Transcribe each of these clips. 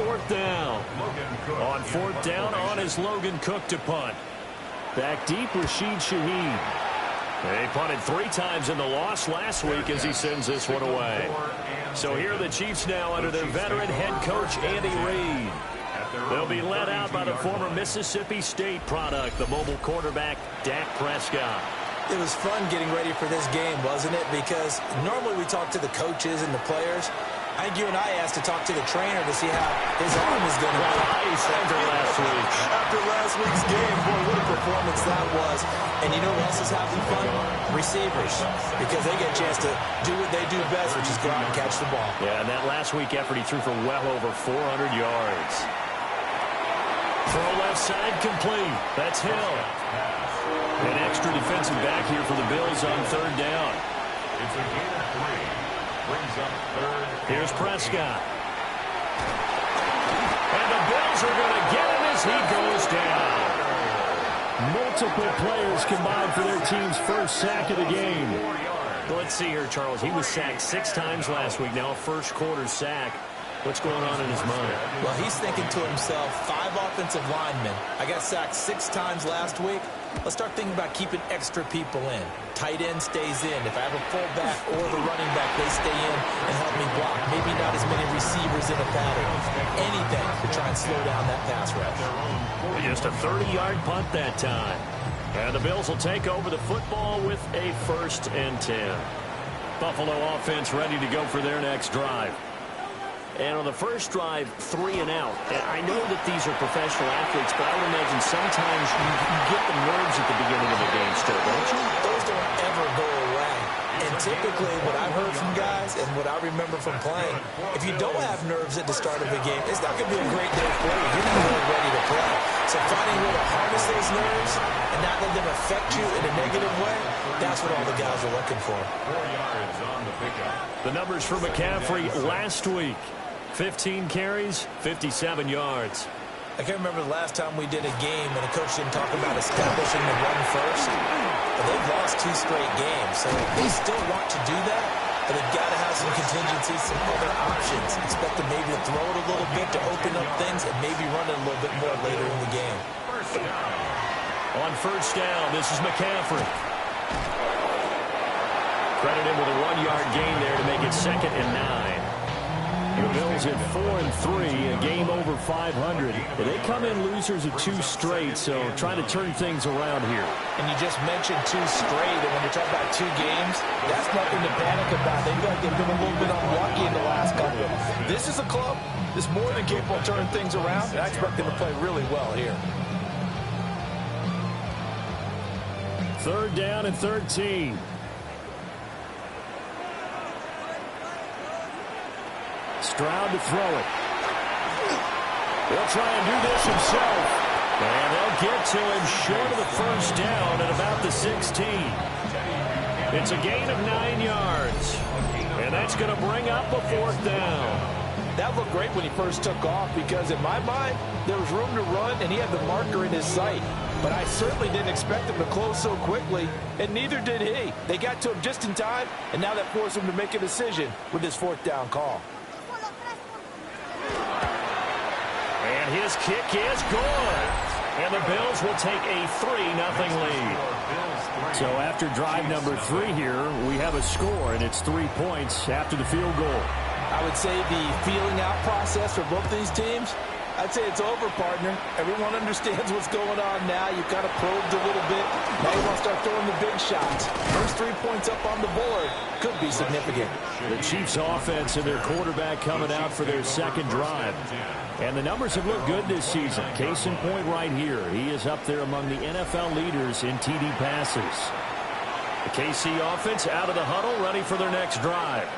fourth down. On fourth down, on is Logan Cook to punt. Back deep, Rashid Shaheed. They punted 3 times in the loss last week as he sends this one away. So here are the Chiefs now under their veteran head coach, Andy Reid. They'll be led out by the former Mississippi State product, the mobile quarterback, Dak Prescott. It was fun getting ready for this game, wasn't it? Because normally we talk to the coaches and the players. I think you and I asked to talk to the trainer to see how his arm is going to be. Nice after last week. After last week's game, boy, what a performance that was. And you know who else is having fun? Receivers. Because they get a chance to do what they do best, which is go out and catch the ball. Yeah, and that last week effort, he threw for well over 400 yards. Throw left side complete. That's Hill. An extra defensive back here for the Bills on third down. It's a gain of 3. Brings up third. Here's Prescott. And the Bills are going to get him as he goes down. Multiple players combined for their team's first sack of the game. Let's see here, Charles. He was sacked 6 times last week. Now a first quarter sack. What's going on in his mind? Well, he's thinking to himself, 5 offensive linemen. I got sacked 6 times last week. Let's start thinking about keeping extra people in. Tight end stays in. If I have a fullback or the running back, they stay in and help me block. Maybe not as many receivers in a pattern. Anything to try and slow down that pass rush. Just a 30-yard punt that time. And the Bills will take over the football with a 1st and 10. Buffalo offense ready to go for their next drive. And on the first drive, 3 and out. And I know that these are professional athletes, but I would imagine sometimes you get the nerves at the beginning of the game still, don't you? Those don't ever go away. And typically what I've heard from guys and what I remember from playing, if you don't have nerves at the start of the game, it's not going to be a great day for you. You're not really ready to play. So finding a way to harness those nerves and not let them affect you in a negative way, that's what all the guys are looking for. 4 yards on the pickup. The numbers for McCaffrey last week. 15 carries, 57 yards. I can't remember the last time we did a game and a coach didn't talk about establishing the run first. But they've lost 2 straight games, so they still want to do that, but they've got to have some contingencies, some other options. Expect them maybe to throw it a little bit to open up things and maybe run it a little bit more later in the game. On first down, this is McCaffrey. Credit him with a 1-yard gain there to make it 2nd and 9. The Bills at 4-3, a game over 500. They come in losers of 2 straight, so trying to turn things around here. And you just mentioned 2 straight, and when you're talking about 2 games, that's nothing to panic about. They feel like they've been a little bit unlucky in the last couple. This is a club that's more than capable of turning things around, and I expect them to play really well here. 3rd down and 13. Stroud to throw it. He'll try and do this himself. And they'll get to him short of the first down at about the 16. It's a gain of 9 yards. And that's going to bring up a 4th down. That looked great when he first took off because in my mind, there was room to run and he had the marker in his sight. But I certainly didn't expect him to close so quickly, and neither did he. They got to him just in time, and now that forced him to make a decision with this 4th down call. And his kick is good. And the Bills will take a 3-0 lead. So after drive number 3 here, we have a score, and it's 3 points after the field goal. I would say the feeling out process for both these teams, I'd say it's over, partner. Everyone understands what's going on now. You've kind of probed a little bit. Now you want to start throwing the big shots. First 3 points up on the board could be significant. The Chiefs offense and their quarterback coming out for their 2nd drive. And the numbers have looked good this season. Case in point right here. He is up there among the NFL leaders in TD passes. The KC offense out of the huddle, ready for their next drive.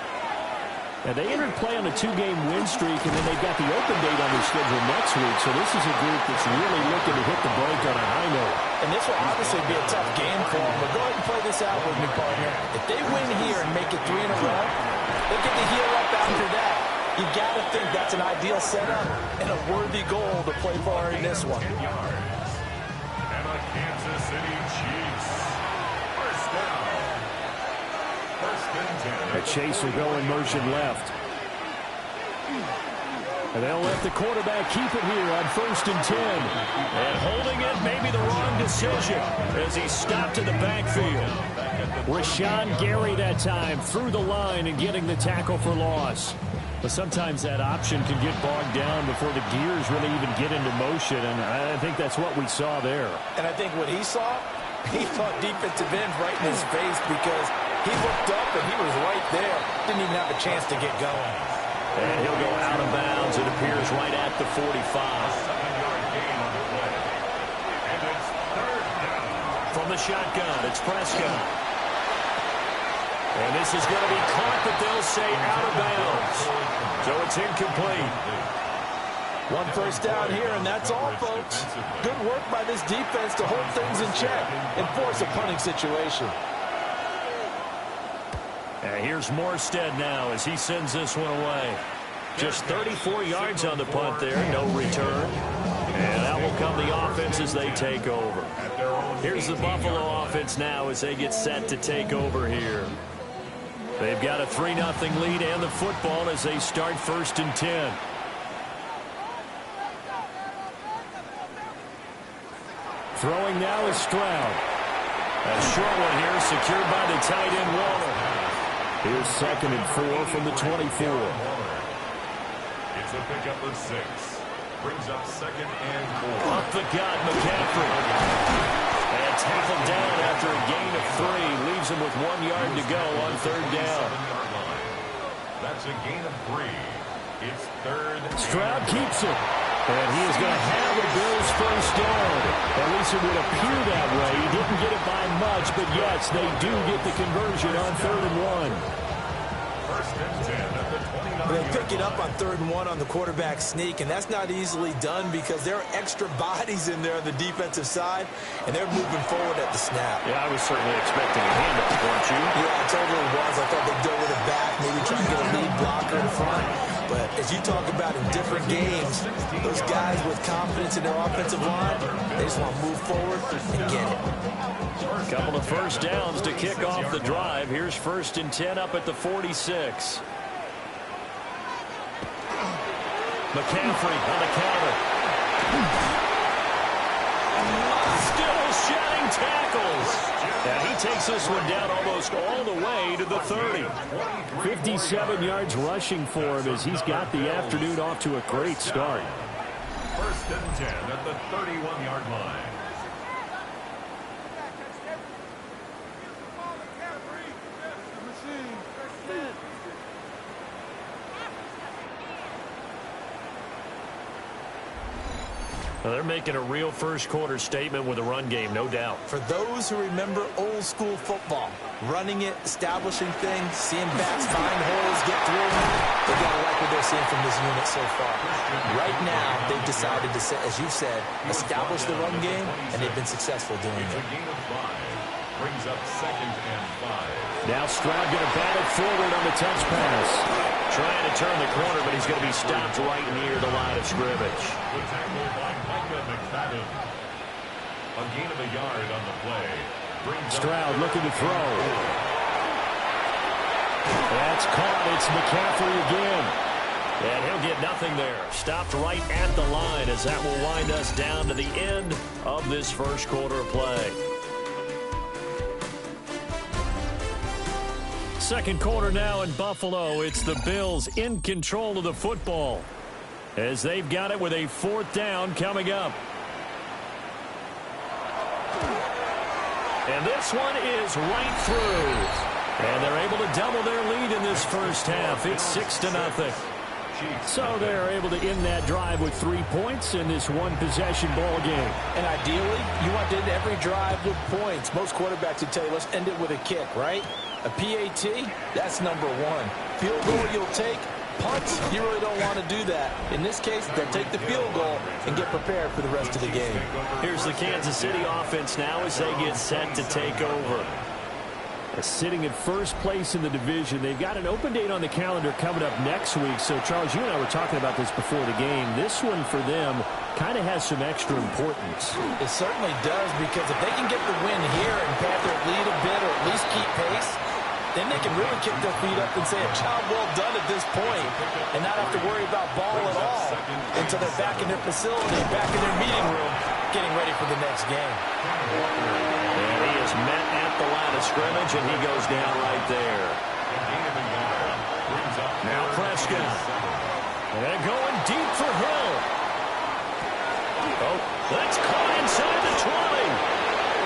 Now, they entered play on a 2-game win streak, and then they've got the open date on their schedule next week. So this is a group that's really looking to hit the break on a high note. And this will obviously be a tough game for them. But go ahead and play this out with me, partner. If they win here and make it 3 in a row, they'll get the heel up after that. You got to think that's an ideal setup and a worthy goal to play for in this one. And the Kansas City Chiefs. First down. 1st and 10. A Chase will go in motion left. And they'll let the quarterback keep it here on 1st and 10. And holding it may be the wrong decision as he stopped in the backfield. Rashawn Gary that time through the line and getting the tackle for loss. But sometimes that option can get bogged down before the gears really even get into motion, and I think that's what we saw there. And I think what he saw, he thought defensive end right in his face because he looked up and he was right there. Didn't even have a chance to get going. And he'll go out of bounds. It appears right at the 45. 7-yard gain on the play. And it's 3rd down. From the shotgun, it's Prescott. And this is going to be caught, but they'll say out of bounds. So it's incomplete. 1 first down here, and that's all, folks. Good work by this defense to hold things in check and force a punting situation. And here's Morstead now as he sends this one away. Just 34 yards on the punt there, no return. And that will come the offense as they take over. Here's the Buffalo offense now as they get set to take over here. They've got a 3-0 lead and the football as they start 1st and 10. Throwing now is Stroud. A short one here secured by the tight end Waller. Here's 2nd and 4 from the 24. It's a pickup of 6. Brings up 2nd and 4. Up the gut, McCaffrey. And tackled down after a gain of 3. Leaves him with 1 yard to go on 3rd down. That's a gain of 3. It's 3rd. Stroud keeps it. And he is going to have the Bills' first down. At least it would appear that way. He didn't get it by much, but yes, they do get the conversion on 3rd and 1. 1st and 10 at the 29. They'll pick it up on 3rd and 1 on the quarterback sneak, and that's not easily done because there are extra bodies in there on the defensive side, and they're moving forward at the snap. Yeah, I was certainly expecting a handoff, weren't you? Yeah, I totally was. I thought they'd go with it back, maybe try and get a lead blocker in front. But as you talk about in different games, those guys with confidence in their offensive line, they just want to move forward and get it. A couple of first downs to kick off the drive. Here's 1st and 10 up at the 46. McCaffrey on the counter. Still shedding tackles. And he takes this one down almost all the way to the 30. 57 yards rushing for him as he's got the afternoon off to a great start. 1st and 10 at the 31-yard line. Well, they're making a real first-quarter statement with a run game, no doubt. For those who remember old-school football, running it, establishing things, seeing backs find holes, get through them, they got to like what they're seeing from this unit so far. Right now, they've decided to, as you said, establish the run game, and they've been successful doing it. It's a gain of 5. Brings up 2nd and 5. Now Stroud going to bat it forward on the touch pass. Trying to turn the corner, but he's going to be stopped right near the line of scrimmage. The tackle by Wk9. A gain of 1 yard on the play. Brings Stroud looking to throw. That's caught. It's McCaffrey again. And he'll get nothing there. Stopped right at the line as that will wind us down to the end of this first quarter of play. Second quarter now in Buffalo. It's the Bills in control of the football as they've got it with a 4th down coming up. And this one is right through. And they're able to double their lead in this first half. It's 6-0. So they're able to end that drive with 3 points in this one-possession ball game. And ideally, you want to end every drive with points. Most quarterbacks would tell you, let's end it with a kick, right? A PAT, that's number 1. Field goal you'll take. Punts, you really don't want to do that. In this case, they'll take the field goal and get prepared for the rest of the game. Here's the Kansas City offense now as they get set to take over. Sitting in first place in the division. They've got an open date on the calendar coming up next week. So, Charles, you and I were talking about this before the game. This one for them kind of has some extra importance. It certainly does, because if they can get the win here and pad their lead a bit or at least keep pace, then they can really kick their feet up and say a job well done at this point and not have to worry about ball at all until they're back in their facility, back in their meeting room, getting ready for the next game. And he is met at the line of scrimmage, and he goes down right there. Now Prescott. And going deep for Hill. Oh, that's caught inside the 20.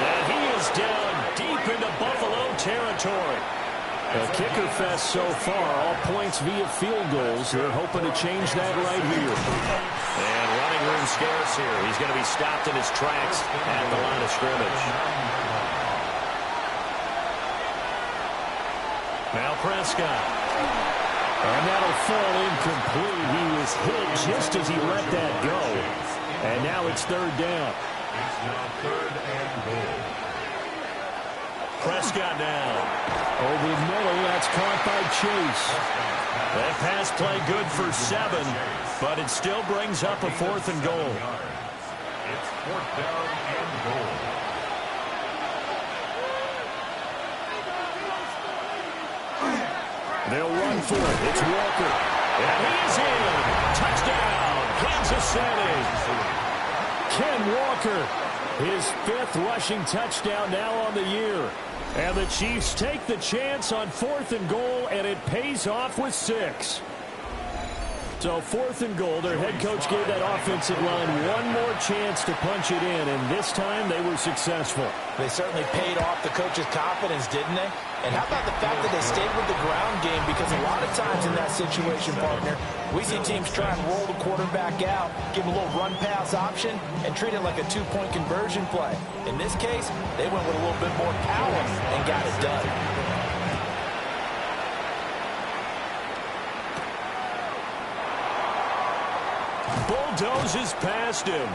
And he is down deep into Buffalo territory. A kicker fest so far, all points via field goals. They're hoping to change that right here. And running room scarce here. He's going to be stopped in his tracks at the line of scrimmage. Now Prescott. And that'll fall incomplete. He was hit just as he let that go. And now it's third down. It's now third and goal. Prescott now. Over the middle, that's caught by Chase. That pass play good for 7, but it still brings up a 4th and goal. It's 4th down and goal. They'll run for it. It's Walker. And he is in. Touchdown, Kansas City. Ken Walker, his 5th rushing touchdown now on the year. And the Chiefs take the chance on 4th and goal, and it pays off with 6. So 4th and goal, their head coach gave that offensive line one more chance to punch it in, and this time they were successful. They certainly paid off the coach's confidence, didn't they? And how about the fact that they stayed with the ground game? Because a lot of times in that situation, partner, we see teams try and roll the quarterback out, give him a little run-pass option, and treat it like a 2-point conversion play. In this case, they went with a little bit more power and got it done. Bulldozes past him.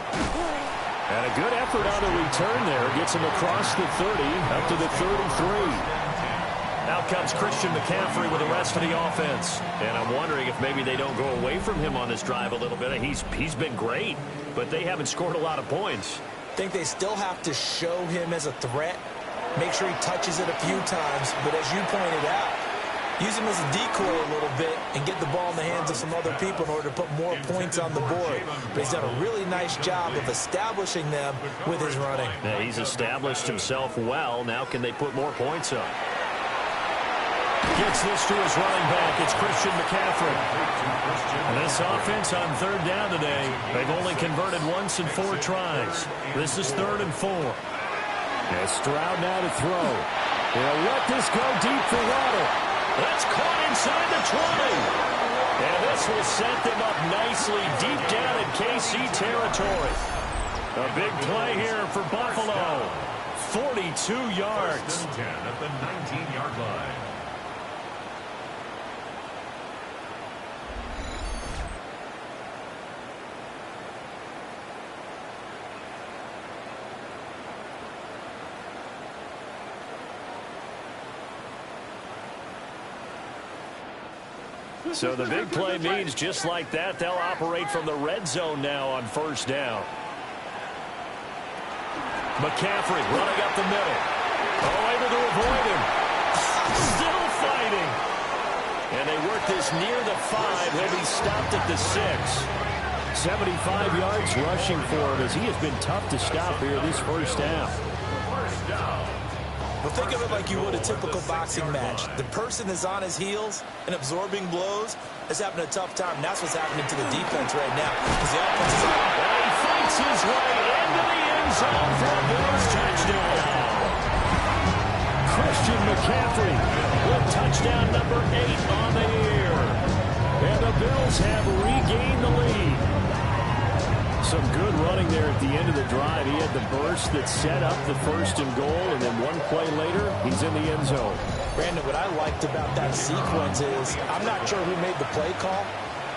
And a good effort on the return there. Gets him across the 30, up to the 33. Out comes Christian McCaffrey with the rest of the offense. And I'm wondering if maybe they don't go away from him on this drive a little bit. He's been great, but they haven't scored a lot of points. I think they still have to show him as a threat. Make sure he touches it a few times. But as you pointed out, use him as a decoy a little bit and get the ball in the hands of some other people in order to put more points on the board. But he's done a really nice job of establishing them with his running. Yeah, he's established himself well. Now can they put more points up? Gets this to his running back. It's Christian McCaffrey. And this offense on 3rd down today, they've only converted once in 4 tries. This is 3rd and 4. And Stroud now to throw. They'll let this go deep for Waddle. That's caught inside the 20. And this will set them up nicely deep down in KC territory. A big play here for Buffalo. 42 yards. 10 at the 19-yard line. So the big play means just like that, they'll operate from the red zone now on 1st down. McCaffrey running up the middle. Oh, able to avoid him. Still fighting. And they work this near the 5. He'll be stopped at the 6. 75 yards rushing for him as he has been tough to stop here this 1st half. But think of it like you would a typical boxing match. The person is on his heels and absorbing blows is having a tough time. And that's what's happening to the defense right now. Because the offense is on. And he fights his way into the end zone for a Bills touchdown. Christian McCaffrey with touchdown number 8 on the year. And the Bills have regained the lead. Some good running there at the end of the drive. He had the burst that set up the 1st and goal, and then one play later, he's in the end zone. Brandon, what I liked about that sequence is, I'm not sure who made the play call,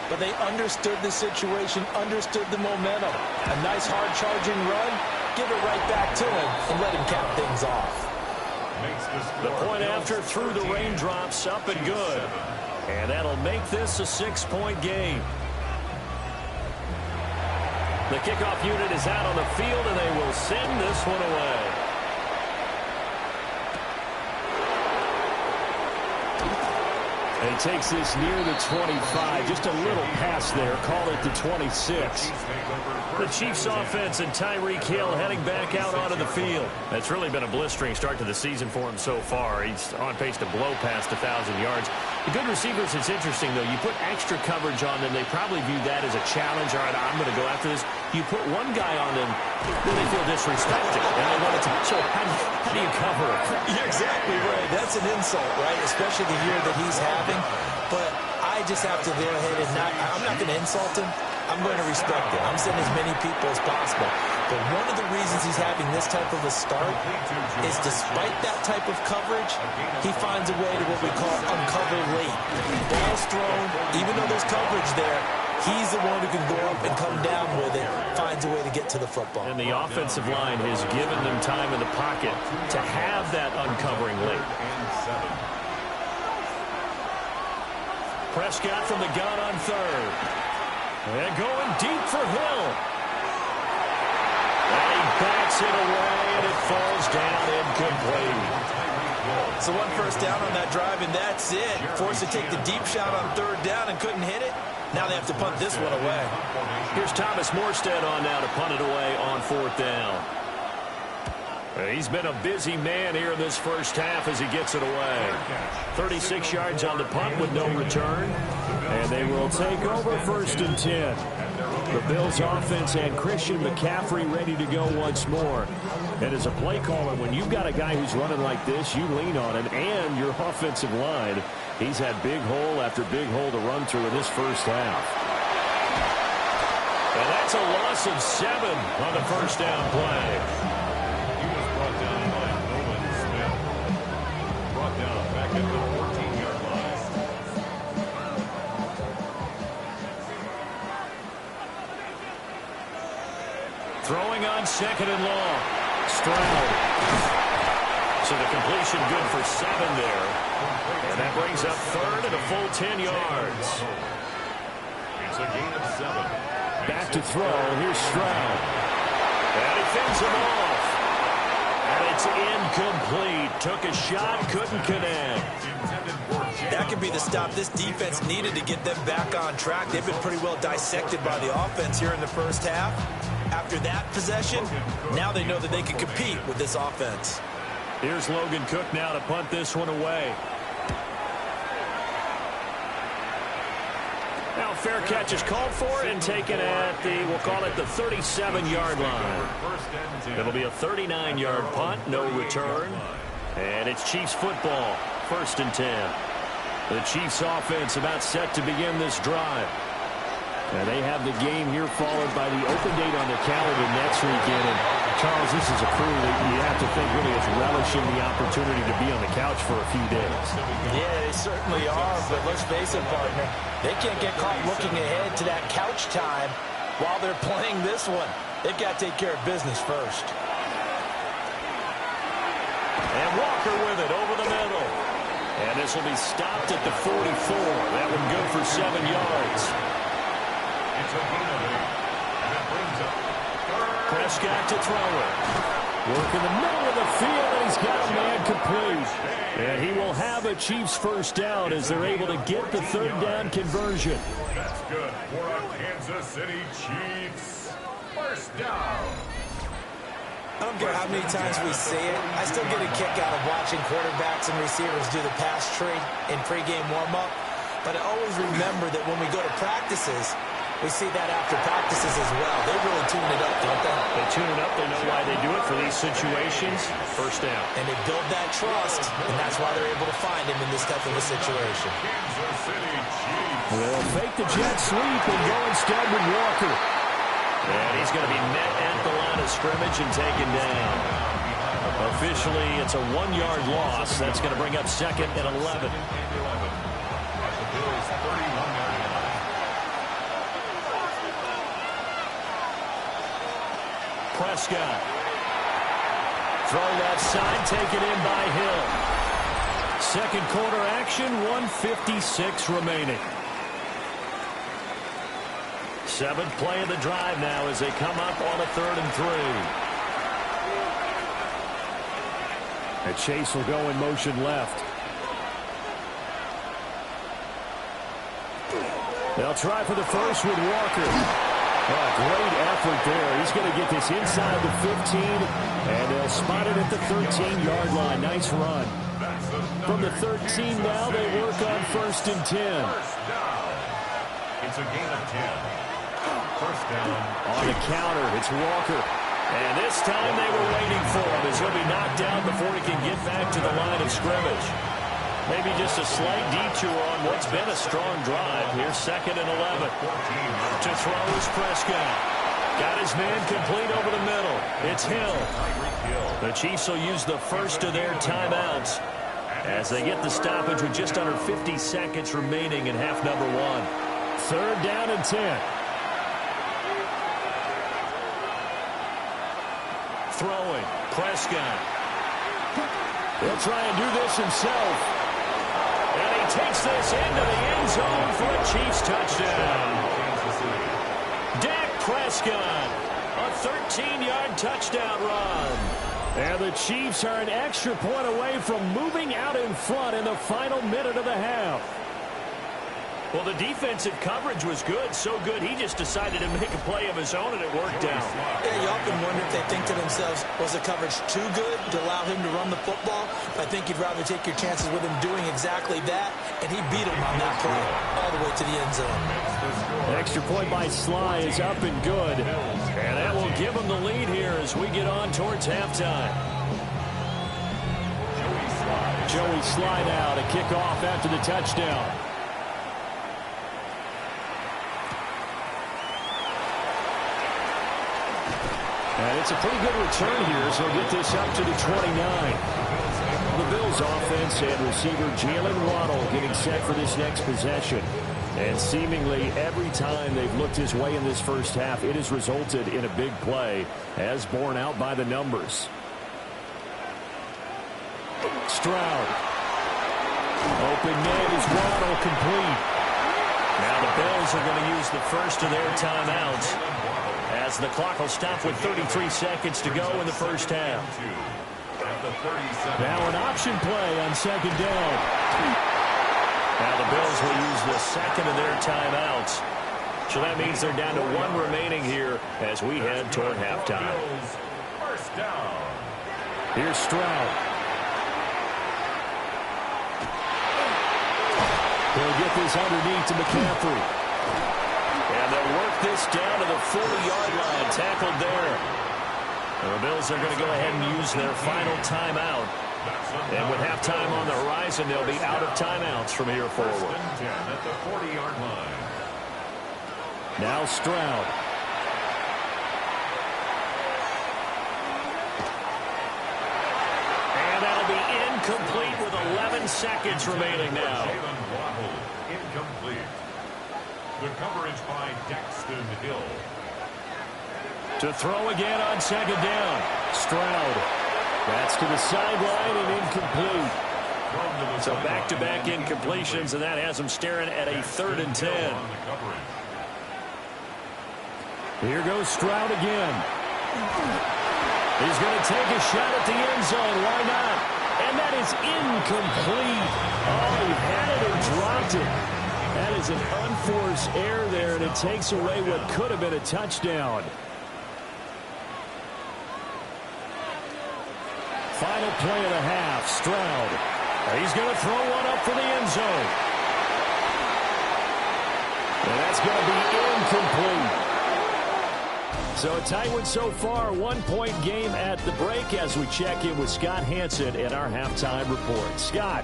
but they understood the situation, understood the momentum. A nice hard-charging run, give it right back to him, and let him cap things off. The point after through the raindrops, up and good. And that'll make this a 6-point game. The kickoff unit is out on the field, and they will send this one away. He takes this near the 25. Just a little pass there. Call it the 26. The Chiefs offense and Tyreek Hill heading back out onto the field. It's really been a blistering start to the season for him so far. He's on pace to blow past 1,000 yards. The good receivers, it's interesting, though. You put extra coverage on them, they probably view that as a challenge. All right, I'm going to go after this. You put one guy on them, then they feel disrespected. And they want to so how do you cover it? You're exactly right. That's an insult, right? Especially the year that he's having. But I just have to go ahead and I'm not going to insult him. I'm going to respect it. I'm sending as many people as possible. But one of the reasons he's having this type of a start is despite that type of coverage, he finds a way to what we call uncover late. Ball's thrown, even though there's coverage there, he's the one who can go up and come down with it, finds a way to get to the football. And the offensive line has given them time in the pocket to have that uncovering late. Prescott from the gun on third. And going deep for Hill. And he backs it away, and it falls down incomplete. So one first down on that drive, and that's it. Forced to take the deep shot on third down and couldn't hit it. Now they have to punt this one away. Here's Thomas Morstead on now to punt it away on fourth down. He's been a busy man here in this first half as he gets it away. 36 yards on the punt with no return. And they will take over first and 10. The Bills offense and Christian McCaffrey ready to go once more. And as a play caller, when you've got a guy who's running like this, you lean on him and your offensive line. He's had big hole after big hole to run through in this first half. And that's a loss of 7 on the first down play. Throwing on second and long. Stroud. So the completion good for 7 there. And that brings up third and a full 10 yards. It's a gain of 7. Back to throw. Here's Stroud. And he fends him off. And it's incomplete. Took a shot, couldn't connect. That could be the stop this defense needed to get them back on track. They've been pretty well dissected by the offense here in the first half. After that possession, now they know that they can compete with this offense. Here's Logan Cook now to punt this one away. Now fair catch is called for and taken at the, we'll call it the 37-yard line. It'll be a 39-yard punt, no return. And it's Chiefs football, first and 10. The Chiefs offense about set to begin this drive. And they have the game here followed by the open date on their calendar next weekend. And Charles, this is a crew that you have to think really is relishing the opportunity to be on the couch for a few days. Yeah, they certainly are, but let's face it, partner. They can't get caught looking ahead to that couch time while they're playing this one. They've got to take care of business first. And Walker with it over the middle. And this will be stopped at the 44. That one good for 7 yards. It's a gain of 8. And it brings up Prescott to throw it. Work in the middle of the field, and he's got a man complete. And he will have a Chiefs first down as they're able to get the third down conversion. That's good for a Kansas City Chiefs. First down. I don't care how many times we see it. I still get a kick out of watching quarterbacks and receivers do the pass tree in pregame warm-up. But I always remember that when we go to practices, we see that after practices as well. They really tune it up, don't they? They tune it up. They know why they do it for these situations. First down. And they build that trust, and that's why they're able to find him in this type of a situation. Kansas City Chiefs. They'll fake the jet sweep and go instead with Walker. And he's going to be met at the line of scrimmage and taken down. Officially, it's a 1-yard loss. That's going to bring up second and 11. Prescott. Throw left side, taken in by Hill. Second quarter action, 1:56 remaining. Seventh play of the drive now as they come up on a 3rd and 3. And Chase will go in motion left. They'll try for the first with Walker. Oh, great effort there. He's going to get this inside the 15, and they'll spot it at the 13-yard line. Nice run. From the 13 now, they work on 1st and 10. It's a gain of 10. First down. On the counter, it's Walker. And this time they were waiting for him as he'll be knocked down before he can get back to the line of scrimmage. Maybe just a slight detour on what's been a strong drive. Here's 2nd and 11. To throw is Prescott. Got his man complete over the middle. It's Hill. The Chiefs will use the first of their timeouts as they get the stoppage with just under 50 seconds remaining in half number 1. 3rd down and 10. Throwing. Prescott. He'll try and do this himself. And he takes this into the end zone for a Chiefs touchdown. Dak Prescott, a 13-yard touchdown run. And the Chiefs are an extra point away from moving out in front in the final minute of the half. Well, the defensive coverage was good, so good he just decided to make a play of his own, and it worked out. Yeah, you often wonder if they think to themselves, was the coverage too good to allow him to run the football? I think you'd rather take your chances with him doing exactly that, and he beat him on that play all the way to the end zone. The extra point by Sly is up and good. And that will give him the lead here as we get on towards halftime. Joey Sly now to kick off after the touchdown. And it's a pretty good return here, so he'll get this up to the 29. The Bills offense and receiver Jalen Waddle getting set for this next possession. And seemingly every time they've looked his way in this first half, it has resulted in a big play, as borne out by the numbers. Stroud. Open man is Waddle, complete. Now the Bills are going to use the first of their timeouts, as the clock will stop with 33 seconds to go in the first half. Now an option play on 2nd down. Now the Bills will use the second of their timeouts. So that means they're down to 1 remaining here as we head toward halftime. First down. Here's Stroud. He'll get this underneath to McCaffrey. And they'll work this down to the 40-yard line, tackled there. And the Bills are going to go ahead and use their final timeout. And with halftime on the horizon, they'll be out of timeouts from here forward. At the 40-yard line. Now Stroud. And that'll be incomplete with 11 seconds remaining now. Incomplete. The coverage by Daxton Hill. To throw again on 2nd down. Stroud. That's to the sideline and incomplete. So back-to-back incompletions, and that has them staring at a 3rd and 10. Here goes Stroud again. He's going to take a shot at the end zone. Why not? And that is incomplete. Oh, he had it and dropped it. That is an unforced error there, and it takes away what could have been a touchdown. Final play of the half, Stroud. He's going to throw one up for the end zone. And that's going to be incomplete. So a tight one so far, 1-point game at the break as we check in with Scott Hansen in our halftime report. Scott.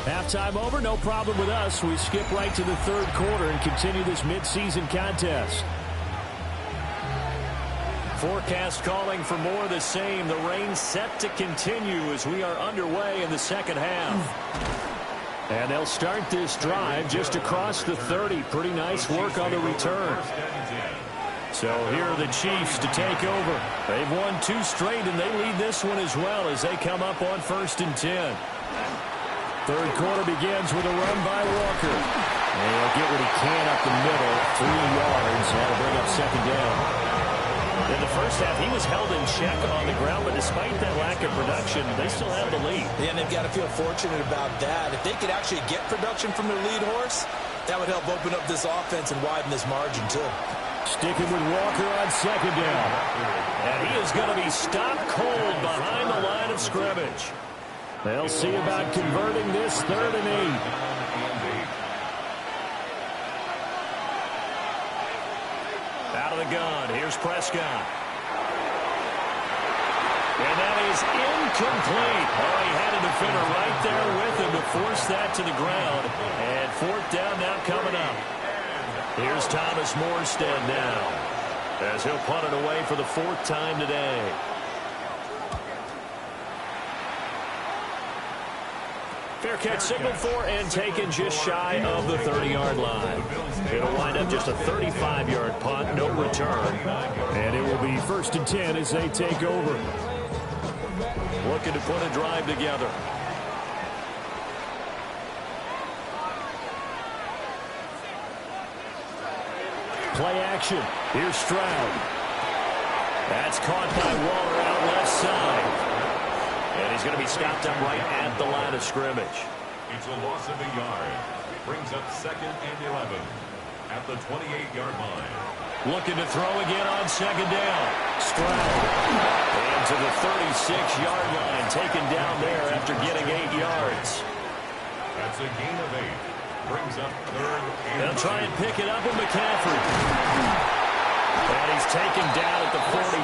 Halftime over, no problem with us. We skip right to the 3rd quarter and continue this midseason contest. Forecast calling for more of the same. The rain set to continue as we are underway in the 2nd half. And they'll start this drive just across the 30. Pretty nice work on the return. So here are the Chiefs to take over. They've won 2 straight, and they lead this one as well as they come up on 1st and 10. 3rd quarter begins with a run by Walker. And he'll get what he can up the middle, 3 yards. That'll bring up 2nd down. In the first half, he was held in check on the ground, but despite that lack of production, they still have the lead. Yeah, and they've got to feel fortunate about that. If they could actually get production from their lead horse, That would help open up this offense and widen this margin, too. Sticking with Walker on second down. And he is going to be stopped cold behind the line of scrimmage. They'll see about converting this 3rd and 8. Out of the gun, here's Prescott. And that is incomplete. Oh, he had a defender right there with him to force that to the ground. And 4th down now coming up. Here's Thomas Morstead now, as he'll punt it away for the 4th time today. Fair catch signaled for and taken just shy of the 30-yard line. It'll wind up just a 35-yard punt, no return. And it will be 1st and 10 as they take over. Looking to put a drive together. Play action. Here's Stroud. That's caught by Waller out left side. And he's going to be stopped up right at the line of scrimmage. It's a loss of a yard. Brings up 2nd and 11 at the 28-yard line. Looking to throw again on 2nd down. Stroud. And to the 36-yard line. Taken down there after getting 8 yards. That's a gain of 8. Brings up 3rd and They'll try and pick it up with McCaffrey. And he's taken down at the 43,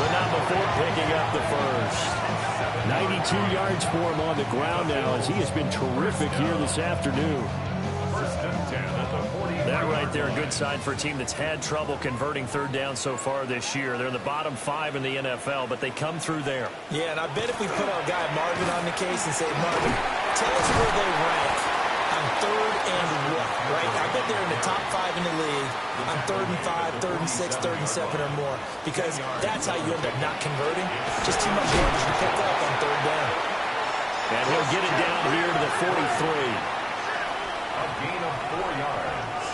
but not before picking up the first. 92 yards for him on the ground now as he has been terrific here this afternoon. 1st and 10 at the 40. That right there, a good sign for a team that's had trouble converting 3rd down so far this year. They're in the bottom 5 in the NFL, but they come through there. Yeah, and I bet if we put our guy Marvin on the case and say, Marvin, tell us where they rank on 3rd and 1, right? I bet they're in the top 5 in the league on 3rd and 5, 3rd and 6, 3rd and 7 or more, because that's how you end up not converting. Just too much yardage to pick up on 3rd down. And he'll get it down here to the 43. A gain of 4 yards.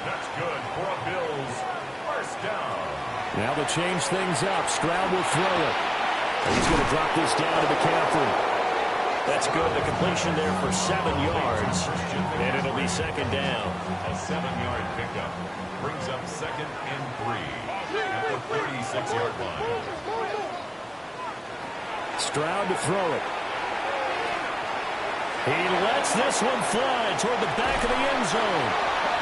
That's good for a Bills 1st down. Now to change things up, Stroud will throw it. He's going to drop this down to McCaffrey. That's good. The completion there for 7 yards. And it'll be 2nd down. A 7-yard pickup. Brings up 2nd and 3 at the 36-yard line. Stroud to throw it. He lets this one fly toward the back of the end zone.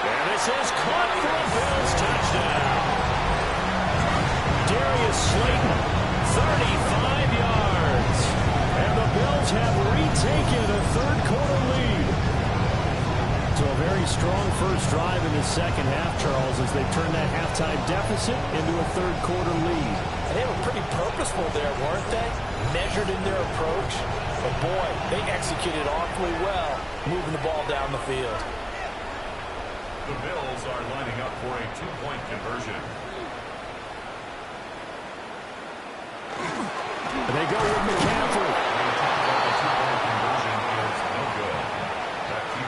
And this is caught for a Bills touchdown. Darius Slayton, 35 yards. And the Bills have retaken a 3rd quarter lead. So a very strong first drive in the 2nd half, Charles, as they turn that halftime deficit into a 3rd quarter lead. And they were pretty purposeful there, weren't they? Measured in their approach. But boy, they executed awfully well, moving the ball down the field. The Bills are lining up for a 2-point conversion. And they go with McCaffrey.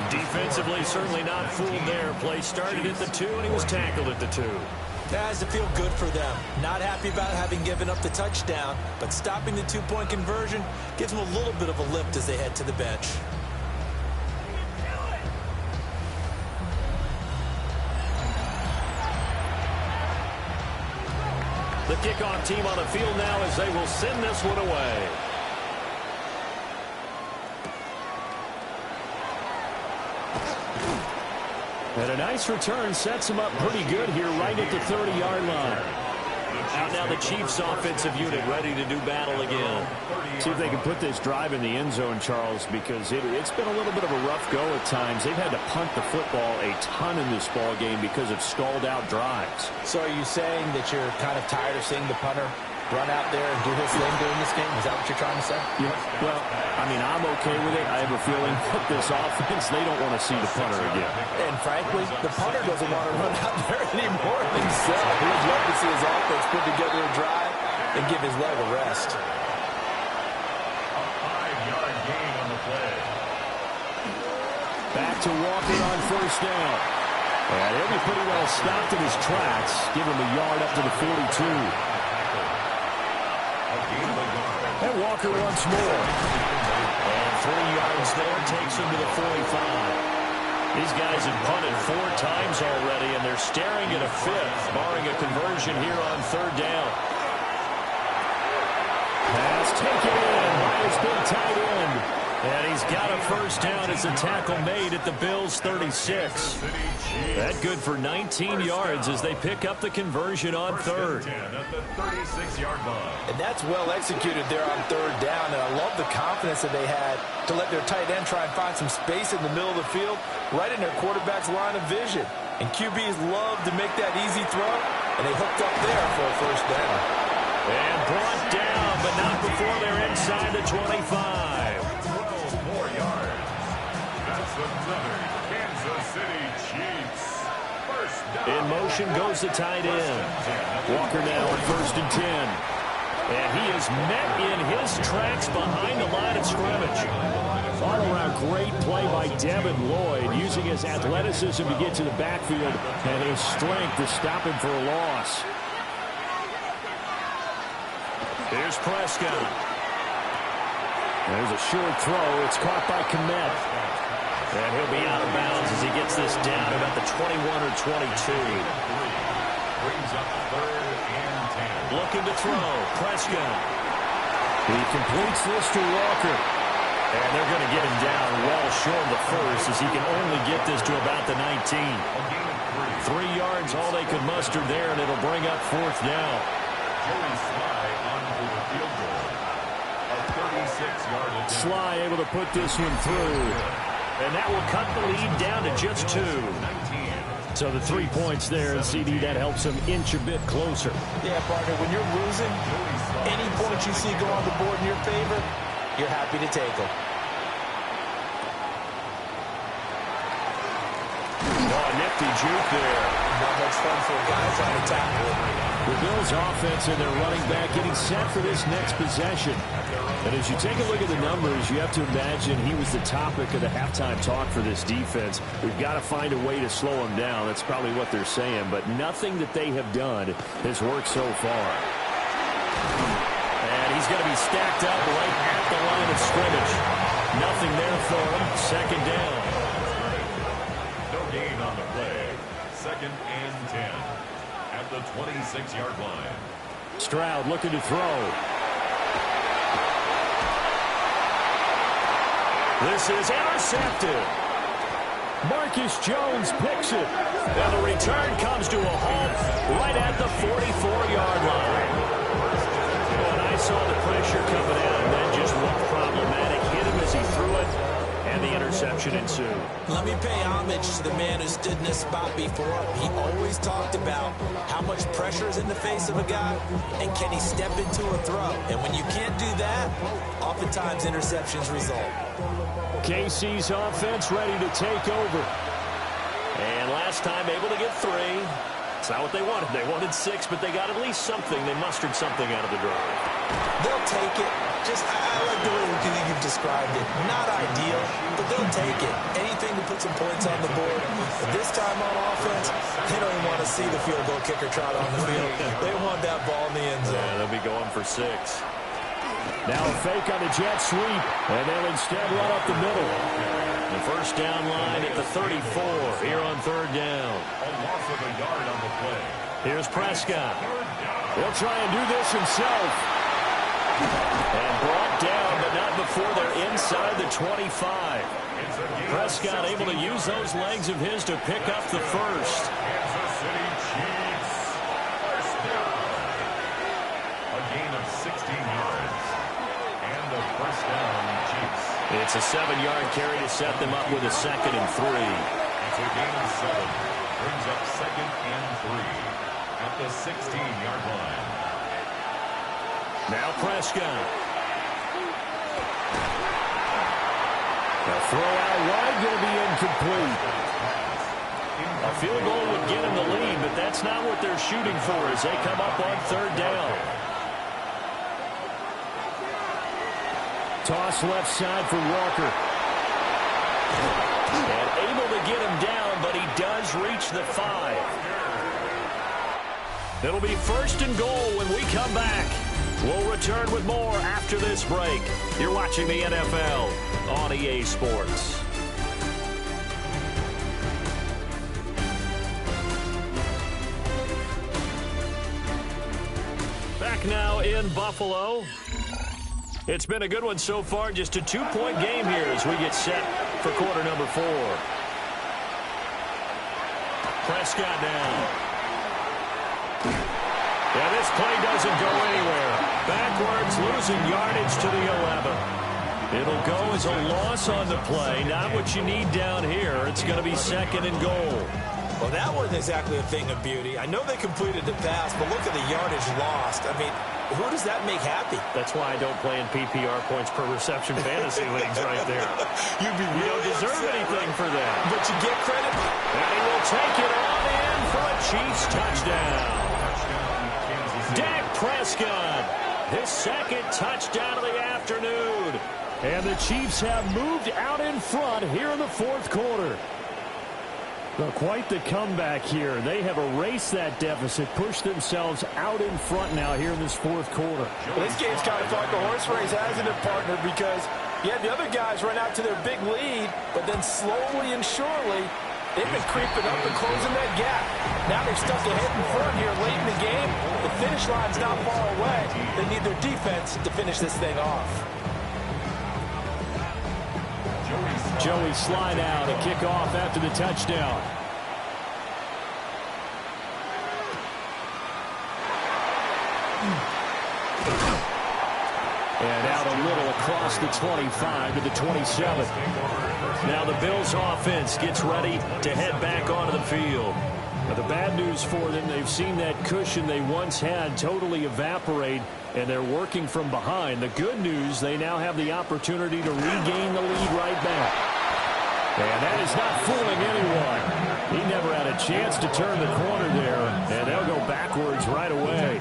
Defensively, certainly not fooled there. Play started at the 2, and he was tackled at the 2. That has to feel good for them. Not happy about having given up the touchdown, but stopping the 2-point conversion gives them a little bit of a lift as they head to the bench. The kickoff team on the field now as they will send this one away. And a nice return sets him up pretty good here right at the 30-yard line. Out now the Chiefs offensive unit ready to do battle again. See if they can put this drive in the end zone, Charles, because it's been a little bit of a rough go at times. They've had to punt the football a ton in this ball game because of stalled out drives. So are you saying that you're kind of tired of seeing the punter run out there and do his thing during this game? Is that what you're trying to say? Yeah, well, I mean, I'm okay with it. I have a feeling that this offense, they don't want to see the punter again. And frankly, the punter doesn't want to run out there anymore himself. He would love to see his offense put together a drive and give his leg a rest. A 5-yard gain on the play. Back to Walker on 1st down. And he'll be pretty well stopped in his tracks. Give him a yard up to the 42. And Walker once more. And 3 yards there takes him to the 45. These guys have punted 4 times already, and they're staring at a 5th, barring a conversion here on 3rd down. Pass taken in by his big tight end. And he's got a 1st down as a tackle made at the Bills' 36. That good for 19 yards as they pick up the conversion on 3rd. At the 36-yard line. And that's well executed there on 3rd down. And I love the confidence that they had to let their tight end try and find some space in the middle of the field, right in their quarterback's line of vision. And QBs love to make that easy throw, and they hooked up there for a 1st down. And brought down, but not before they're inside the 25. 12 more yards. That's another Kansas City Chiefs. 1st down. In motion goes the tight end. Walker now at 1st and 10. And he is met in his tracks behind the line of scrimmage. All-around great play by Devin Lloyd, using his athleticism to get to the backfield and his strength to stop him for a loss. Here's Prescott. There's a short throw. It's caught by Kmet. And he'll be out of bounds as he gets this down about the 21 or 22. Brings up 3rd and 10. Looking to throw. Prescott. He completes this to Walker. And they're going to get him down well short of the 1st as he can only get this to about the 19. 3 yards, all they could muster there, and it'll bring up 4th down. Joey Sly on for the field goal. A 36-yard attempt. Sly able to put this one through. And that will cut the lead down to just 2. So the 3 points there, and CD, that helps them inch a bit closer. Yeah, partner, when you're losing, any points you see go on the board in your favor, you're happy to take them. Oh, nifty juke there. Not much fun for a guy trying to tackle it. The Bills offense and their running back getting set for this next possession. And as you take a look at the numbers, you have to imagine he was the topic of the halftime talk for this defense. We've got to find a way to slow him down. That's probably what they're saying. But nothing that they have done has worked so far. And he's going to be stacked up right at the line of scrimmage. Nothing there for him. 2nd down. No gain on the play. 2nd and 10. At the 26-yard line. Stroud looking to throw. This is intercepted. Marcus Jones picks it. And the return comes to a halt right at the 44-yard line. And I saw the pressure coming out, and that just looked problematic. Hit him as he threw it, and the interception ensued. Let me pay homage to the man who stood in this spot before. He always talked about how much pressure is in the face of a guy, and can he step into a throw. And when you can't do that, oftentimes interceptions result. KC's offense ready to take over. And last time able to get 3. It's not what they wanted. They wanted 6, but they got at least something. They mustered something out of the drive. They'll take it. I like the way you've described it. Not ideal, but they'll take it. Anything to put some points on the board. But this time on offense, they don't even want to see the field goal kicker trot on the field. They want that ball in the end zone. Yeah, they'll be going for 6. Now a fake on the jet sweep, and they'll instead run up the middle. The 1st down line at the 34 here on 3rd down. A loss of a yard on the play. Here's Prescott. He'll try and do this himself. And brought down, but not before they're inside the 25. Prescott able to use those legs of his to pick up the 1st. Kansas City Chiefs. 1st down. A gain of 16 yards. And the 1st down, Chiefs. It's a 7-yard carry to set them up with a 2nd and 3. It's a gain of 7. Brings up 2nd and 3. At the 16-yard line. Now Prescott. The throw out wide going to be incomplete. A field goal would get him the lead, but that's not what they're shooting for as they come up on 3rd down. Toss left side for Walker. And able to get him down, but he does reach the 5. It'll be 1st and goal when we come back. We'll return with more after this break. You're watching the NFL on EA Sports. back now in Buffalo. It's been a good one so far. Just a 2-point game here as we get set for quarter number 4. Prescott now. Yeah, this play doesn't go anywhere. Backwards, losing yardage to the 11. It'll go as a loss on the play. Not what you need down here. It's going to be 2nd and goal. Well, that wasn't exactly a thing of beauty. I know they completed the pass, but look at the yardage lost. I mean, who does that make happy? That's why I don't play in PPR points per reception fantasy leagues right there. You don't deserve upset, anything for that. But you get credit. And he will take it on in for a Chiefs touchdown. Dak Prescott, his 2nd touchdown of the afternoon. And the Chiefs have moved out in front here in the 4th quarter. Well, quite the comeback here. They have erased that deficit, pushed themselves out in front now here in this 4th quarter. Well, this game's kind of like a horse race, hasn't it, partner? Because you had the other guys run out to their big lead, but then slowly and surely, they've been creeping up and closing that gap. Now they're stuck ahead in front here late in the game. The finish line's not far away. They need their defense to finish this thing off. Joey slide out, a kickoff after the touchdown. And out a little across the 25 to the 27. Now the Bills offense gets ready to head back onto the field. Now the bad news for them, they've seen that cushion they once had totally evaporate, and they're working from behind. The good news, they now have the opportunity to regain the lead right back. And that is not fooling anyone. He never had a chance to turn the corner there, and they'll go backwards right away.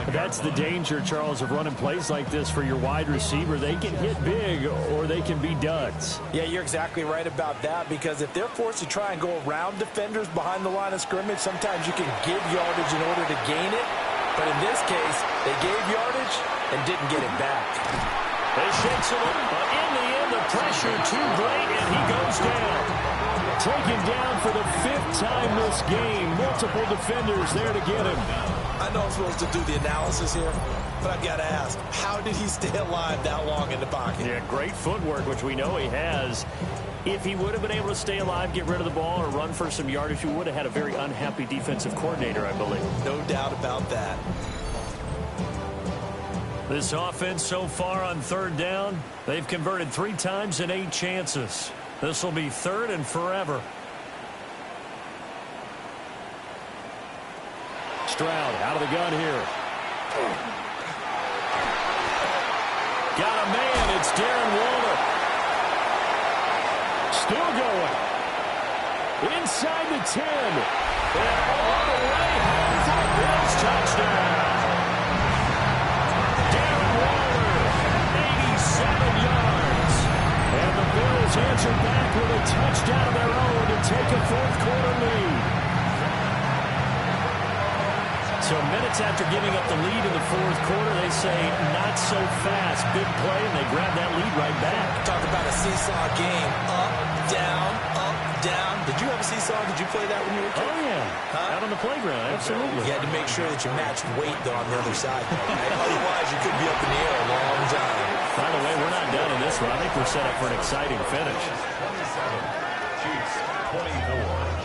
That's the danger, Charles, of running plays like this for your wide receiver. They can hit big or they can be duds. Yeah, you're exactly right about that, because if they're forced to try and go around defenders behind the line of scrimmage, sometimes you can give yardage in order to gain it. But in this case, they gave yardage and didn't get it back. They shakes it up, but in the end, the pressure too great, and he goes down. Taken down for the 5th time this game. Multiple defenders there to get him. I know I'm supposed to do the analysis here, but I've got to ask, how did he stay alive that long in the pocket? Yeah, great footwork, which we know he has. If he would have been able to stay alive, get rid of the ball, or run for some yardage, he would have had a very unhappy defensive coordinator, I believe. No doubt about that. This offense so far on 3rd down, they've converted 3 times in 8 chances. This will be 3rd and forever. Stroud out of the gun here. Got a man. It's Darren Waller. Still going. Inside the 10. And all the way home for a Bills touchdown. Darren Waller, 87 yards. And the Bills answer back with a touchdown of their own to take a 4th quarter lead. So minutes after giving up the lead in the 4th quarter, they say not so fast. Big play, and they grab that lead right back. Talk about a seesaw game. Up, down, up, down. Did you have a seesaw? Did you play that when you were a kid? Oh, yeah. Out on the playground, absolutely. You had to make sure that you matched weight, though, on the other side. Otherwise, you could be up in the air a long time. By the way, we're not done in this one. I think we're set up for an exciting finish. 27, Chiefs 24.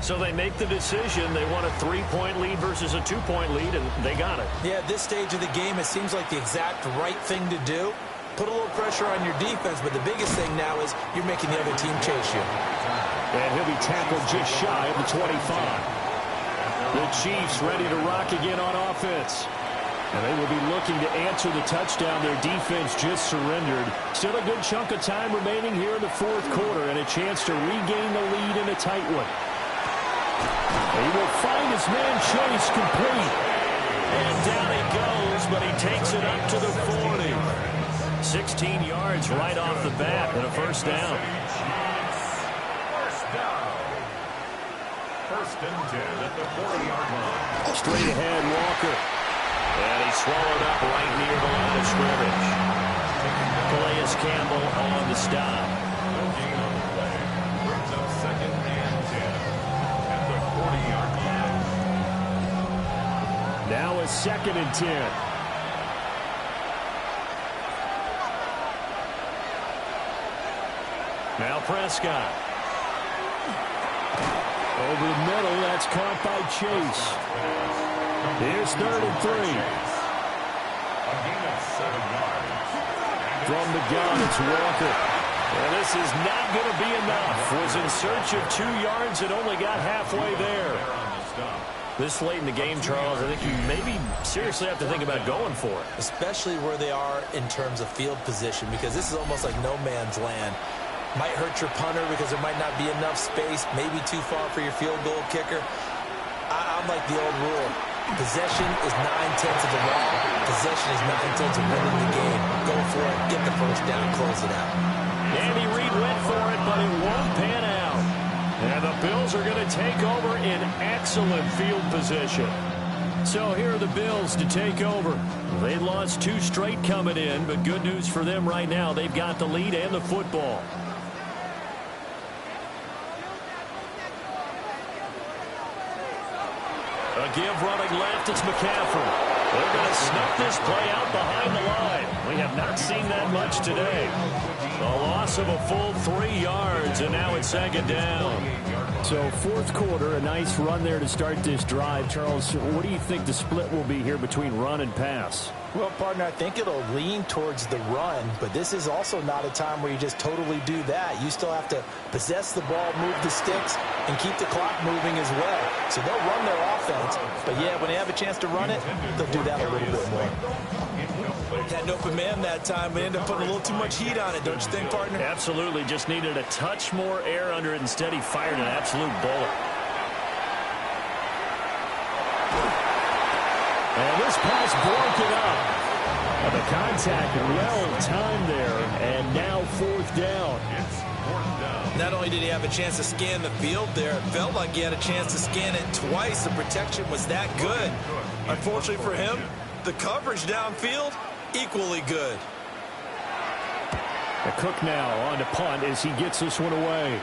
So they make the decision. They want a 3-point lead versus a 2-point lead, and they got it. Yeah, at this stage of the game, it seems like the exact right thing to do. Put a little pressure on your defense, but the biggest thing now is you're making the other team chase you. And he'll be tackled just shy of the 25. The Chiefs ready to rock again on offense. And they will be looking to answer the touchdown their defense just surrendered. Still a good chunk of time remaining here in the 4th quarter, and a chance to regain the lead in a tight one. He will find his man Chase complete. And down he goes, but he takes it up to the 40. 16 yards right off the bat and a first down. First and 10 at the 40-yard line. Straight ahead, Walker. And he's swallowed up right near the line of scrimmage. Calais Campbell on the stop. No gain on the play. Brings up second and 10 at the 40-yard line. Now a second and 10. Now Prescott. Over the middle, that's caught by Chase. Here's 3rd and 3. A gain of 7 yards. From the gun, it's Walker. And this is not going to be enough. Was in search of 2 yards and only got halfway there. This late in the game, Charles, I think you maybe seriously have to think about going for it. Especially where they are in terms of field position, because this is almost like no man's land. Might hurt your punter because there might not be enough space, maybe too far for your field goal kicker. I'm like the old rule. Possession is 9/10 of the ball. Possession is 9/10 of winning the game. Go for it, get the first down, close it out. Andy Reid went for it, but it won't pan out. And the Bills are going to take over in excellent field position. So here are the Bills to take over. They lost 2 straight coming in, but good news for them right now. They've got the lead and the football. A give running left, it's McCaffrey. They're going to snuff this play out behind the line. We have not seen that much today. A loss of a full 3 yards, and now it's second down. So 4th quarter, a nice run there to start this drive. Charles, what do you think the split will be here between run and pass? Well, partner, I think it'll lean towards the run, but this is also not a time where you just totally do that. You still have to possess the ball, move the sticks, and keep the clock moving as well. So they'll run their offense, but yeah, when they have a chance to run it, they'll do that a little bit more. Had an open man that time, but ended up putting a little too much heat on it, don't you think, partner? Absolutely, just needed a touch more air under it. Instead, he fired an absolute bullet. And this pass broken up. And the contact well timed there, and now 4th down. It's 4th down. Not only did he have a chance to scan the field there, it felt like he had a chance to scan it twice. The protection was that good. Unfortunately for him, the coverage downfield, equally good. The Cook now on to punt as he gets this one away.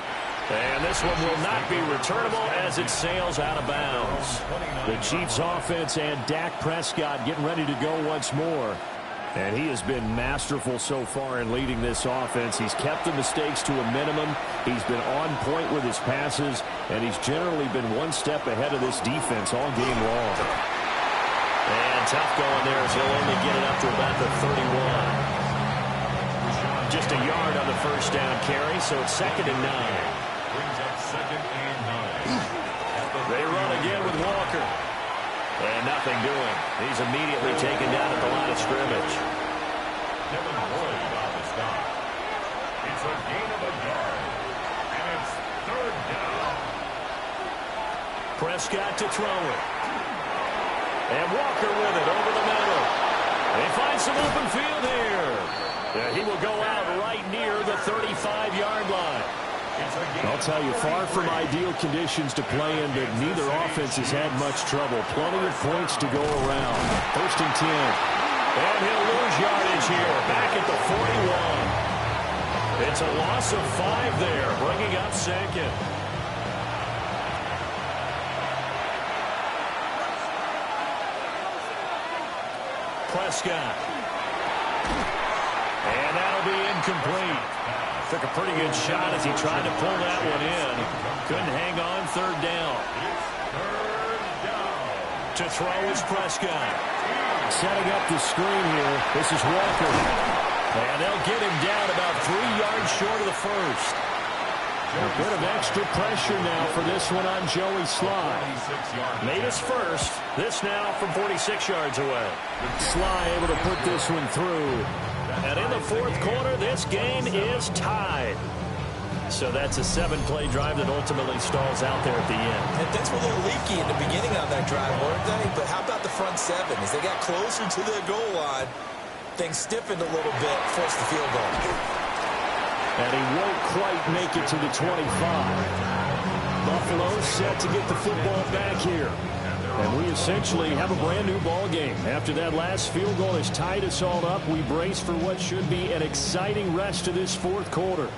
And this one will not be returnable as it sails out of bounds. The Chiefs offense and Dak Prescott getting ready to go once more. And he has been masterful so far in leading this offense. He's kept the mistakes to a minimum. He's been on point with his passes, and he's generally been one step ahead of this defense all game long. And tough going there as he'll only get it up to about the 31. Just a yard on the first down carry, so it's 2nd and 9. Brings up second and 9. They run again with Walker. And nothing doing. He's immediately taken down at the line of scrimmage. Kevin Boyd on the stop. It's a gain of a yard. And it's 3rd down. Prescott to throw it. And Walker with it over the middle. They find some open field here. Yeah, he will go out right near the 35-yard line. I'll tell you, far from ideal conditions to play in, but neither offense has had much trouble. Plenty of points to go around. 1st and 10. And he'll lose yardage here. Back at the 41. It's a loss of 5 there, bringing up 2nd. Prescott. And that'll be incomplete. Took a pretty good shot as he tried to pull that one in. Couldn't hang on, 3rd down. To throw is Prescott. Setting up the screen here. This is Walker. And they'll get him down about 3 yards short of the first. A bit of extra pressure now for this one on Joey Sly. Made his first. This now from 46 yards away. Sly able to put this one through. And in the 4th quarter, this game is tied. So that's a 7-play drive that ultimately stalls out there at the end. And things were a little leaky in the beginning on that drive, weren't they? But how about the front seven? As they got closer to the goal line, things stiffened a little bit, forced the field goal. And he won't quite make it to the 25. Buffalo set to get the football back here. And we essentially have a brand new ball game. After that last field goal has tied us all up, we brace for what should be an exciting rest of this fourth quarter.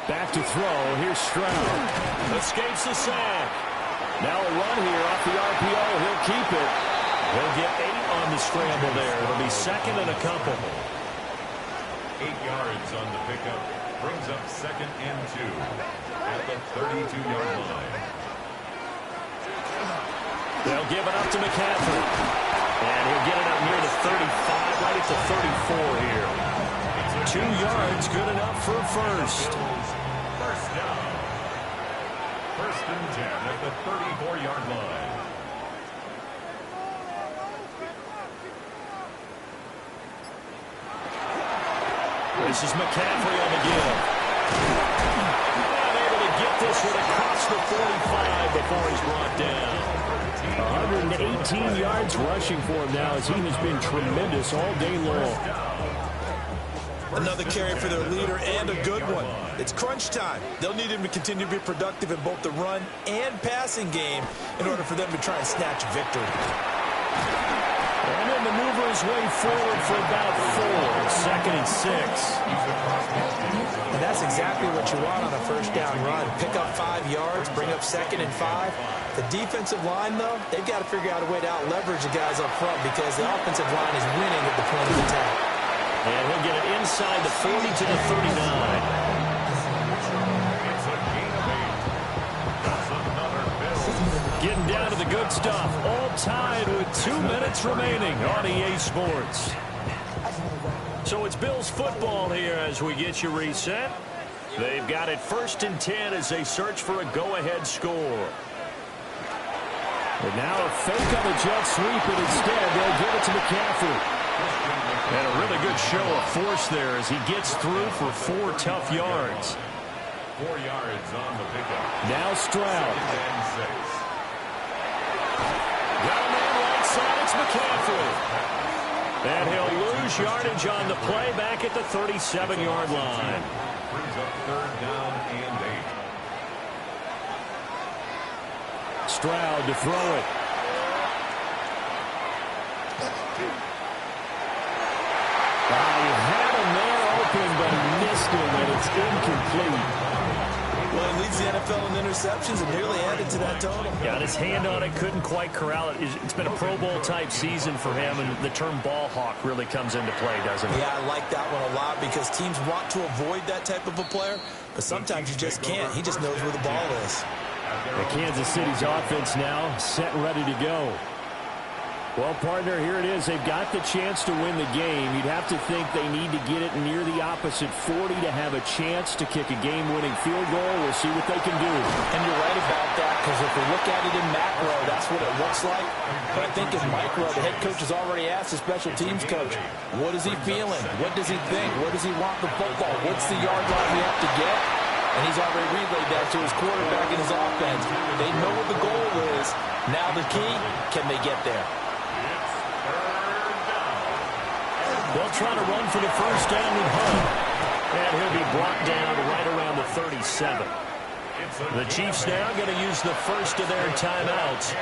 Back to throw. Here's Stroud. Escapes the sack. Now a run here off the RPO. He'll keep it. He'll get 8 on the scramble there. It'll be second and a couple. 8 yards on the pickup. Brings up second and 2 at the 32-yard line. They'll give it up to McCaffrey. And he'll get it up near the 35, right at the 34 here. 2 yards, good enough for a first. First down. First and 10 at the 34-yard line. This is McCaffrey on the give. Not able to get this one across the 45 before he's brought down. 118 yards rushing for him now as he has been tremendous all day long. Another carry for their leader and a good one. It's crunch time. They'll need him to continue to be productive in both the run and passing game in order for them to try and snatch victory. And then maneuver his way forward for about 4. Second and 6. And that's exactly what you want on a first down run. Pick up 5 yards, bring up second and 5. The defensive line, though, they've got to figure out a way to out-leverage the guys up front because the offensive line is winning at the point of attack. And he'll get it inside the 40 to the 39. It's a gain of 8. That's another Bill. Getting down to the good stuff. All tied with 2 minutes remaining on EA Sports. So it's Bills football here as we get you reset. They've got it first and 10 as they search for a go-ahead score. And now a fake on the jet sweep, and instead they'll give it to McCaffrey. And a really good show of force there as he gets through for 4 tough yards. 4 yards on the pickup. Now Stroud. Second and 6. Got a man right side, it's McCaffrey. And he'll lose yardage on the play back at the 37-yard line. Brings up third down and 8. Stroud to throw it. He had him there open, but he missed him, and it's incomplete. Well, he leads the NFL in interceptions and nearly added to that total. Got his hand on it, couldn't quite corral it. It's been a Pro Bowl-type season for him, and the term ball hawk really comes into play, doesn't it? Yeah, I like that one a lot because teams want to avoid that type of a player, but sometimes you just can't. He just knows where the ball is. The Kansas City's offense now set and ready to go. Well, partner, here it is. They've got the chance to win the game. You'd have to think they need to get it near the opposite 40 to have a chance to kick a game-winning field goal. We'll see what they can do. And you're right about that, because if we look at it in macro, that's what it looks like. But I think in micro, the head coach has already asked the special teams coach, what is he feeling? What does he think? Where does he want the football? What's the yard line we have to get? And he's already relayed that to his quarterback and his offense. They know what the goal is. Now the key, can they get there? They'll try to run for the first down with Hunt. And he'll be brought down right around the 37. The Chiefs now going to use the first of their timeouts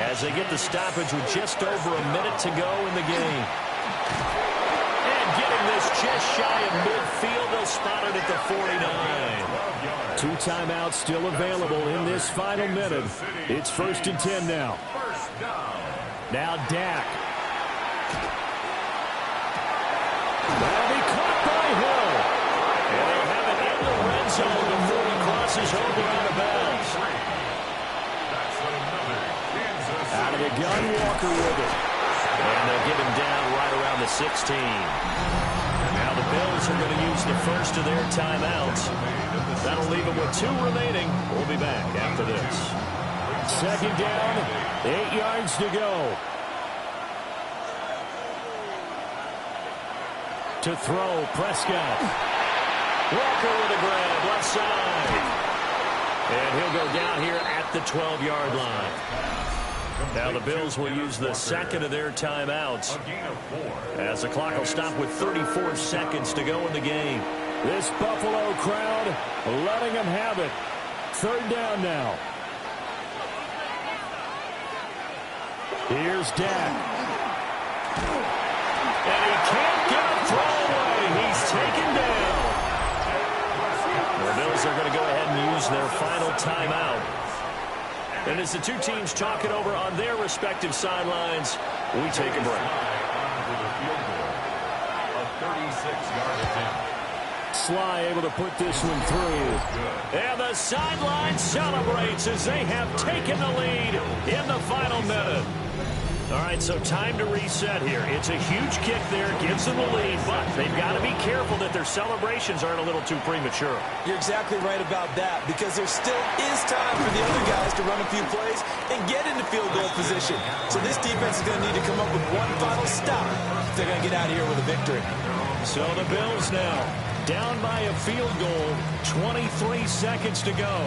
as they get the stoppage with just over a minute to go in the game. And getting this just shy of midfield, they'll spot it at the 49. 2 timeouts still available in this final minute. It's first and 10 now. Now Dak. That'll be caught by Hill. And they have it in the red zone before he crosses over out of bounds. Out of the gun, Walker with it. And they'll get him down right around the 16. Now the Bills are going to use the first of their timeouts. That'll leave them with 2 remaining. We'll be back after this. Second down, 8 yards to go. To throw, Prescott. Walker with a grab, left side. And he'll go down here at the 12-yard line. Now the Bills will use the second of their timeouts as the clock will stop with 34 seconds to go in the game. This Buffalo crowd letting them have it. Third down now. Here's Dak. And he can't get a throwaway. He's taken down. The Bills are going to go ahead and use their final timeout. And as the two teams talk it over on their respective sidelines, we take a break. Sly able to put this one through. And the sideline celebrates as they have taken the lead in the final minute. All right, so time to reset here. It's a huge kick there, gives them the lead, but they've got to be careful that their celebrations aren't a little too premature. You're exactly right about that, because there still is time for the other guys to run a few plays and get into field goal position. So this defense is going to need to come up with one final stop if they're going to get out of here with a victory. So the Bills now down by a field goal, 23 seconds to go.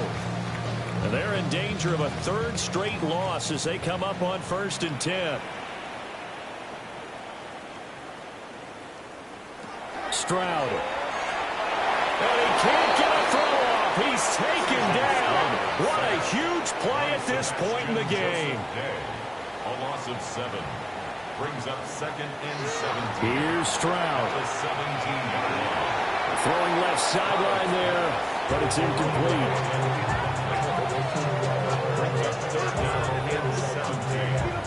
And they're in danger of a third straight loss as they come up on 1st and 10. Stroud. And he can't get a throw off. He's taken down. What a huge play at this point in the game. A loss of 7. Brings up 2nd and 17. Here's Stroud. The 17-yard line. Throwing left sideline there, but it's incomplete.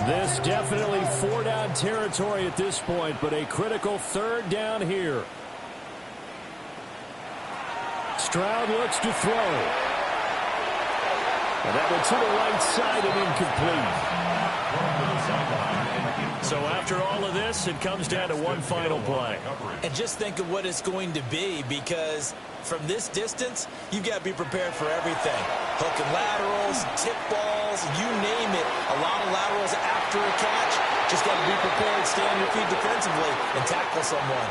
This definitely 4-down territory at this point, but a critical 3rd down here. Stroud looks to throw. And that one to the right side and incomplete. So after all of this, it comes down to one final play. And just think of what it's going to be, because from this distance, you've got to be prepared for everything. Hook and laterals, tip balls, you name it. A lot of laterals after a catch. Just got to be prepared, stay on your feet defensively, and tackle someone.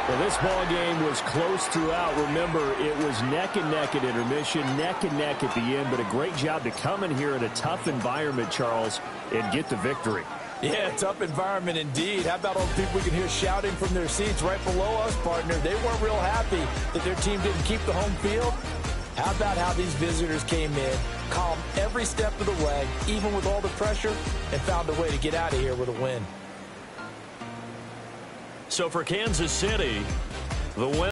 Well, this ball game was close throughout. Remember, it was neck and neck at intermission, neck and neck at the end, but a great job to come in here in a tough environment, Charles, and get the victory. Yeah, tough environment indeed. How about all the people we can hear shouting from their seats right below us, partner? They weren't real happy that their team didn't keep the home field. How about how these visitors came in, calm every step of the way, even with all the pressure, and found a way to get out of here with a win. So for Kansas City, the win.